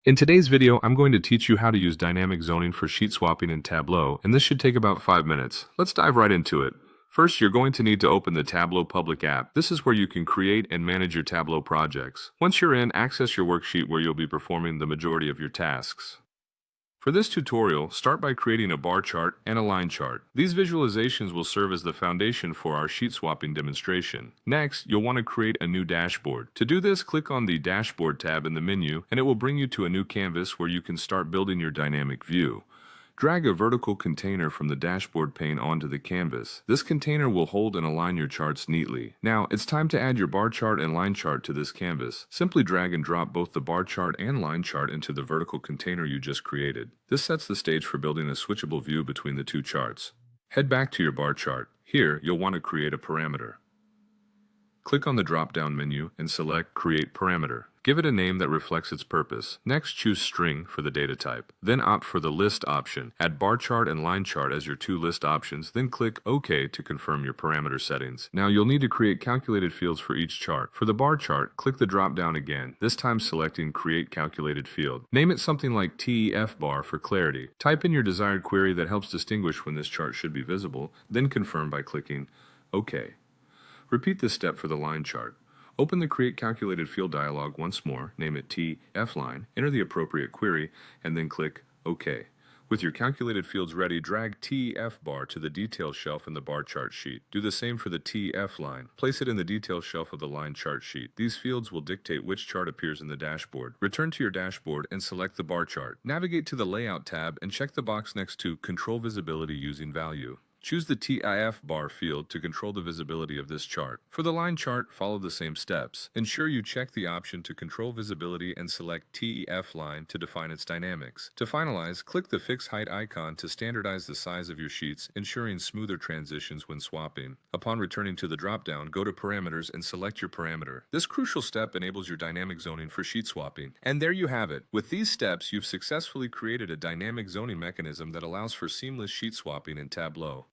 In today's video, I'm going to teach you how to use dynamic zoning for sheet swapping in Tableau, and this should take about 5 minutes. Let's dive right into it. First, you're going to need to open the Tableau public app. This is where you can create and manage your Tableau projects. Once you're in, access your worksheet where you'll be performing the majority of your tasks. For this tutorial, start by creating a bar chart and a line chart. These visualizations will serve as the foundation for our sheet swapping demonstration. Next, you'll want to create a new dashboard. To do this, click on the Dashboard tab in the menu, and it will bring you to a new canvas where you can start building your dynamic view. Drag a vertical container from the dashboard pane onto the canvas. This container will hold and align your charts neatly. Now, it's time to add your bar chart and line chart to this canvas. Simply drag and drop both the bar chart and line chart into the vertical container you just created. This sets the stage for building a switchable view between the two charts. Head back to your bar chart. Here, you'll want to create a parameter. Click on the drop-down menu and select Create Parameter. Give it a name that reflects its purpose. Next, choose String for the data type. Then opt for the List option. Add bar chart and line chart as your two list options, then click OK to confirm your parameter settings. Now you'll need to create calculated fields for each chart. For the bar chart, click the drop-down again, this time selecting Create Calculated Field. Name it something like TEF bar for clarity. Type in your desired query that helps distinguish when this chart should be visible, then confirm by clicking OK. Repeat this step for the line chart. Open the Create Calculated Field dialog once more, name it TF line, enter the appropriate query, and then click OK. With your calculated fields ready, drag TF bar to the detail shelf in the bar chart sheet. Do the same for the TF line. Place it in the detail shelf of the line chart sheet. These fields will dictate which chart appears in the dashboard. Return to your dashboard and select the bar chart. Navigate to the Layout tab and check the box next to Control Visibility using Value. Choose the TIF bar field to control the visibility of this chart. For the line chart, follow the same steps. Ensure you check the option to control visibility and select TEF line to define its dynamics. To finalize, click the Fix Height icon to standardize the size of your sheets, ensuring smoother transitions when swapping. Upon returning to the dropdown, go to Parameters and select your parameter. This crucial step enables your dynamic zoning for sheet swapping. And there you have it. With these steps, you've successfully created a dynamic zoning mechanism that allows for seamless sheet swapping in Tableau.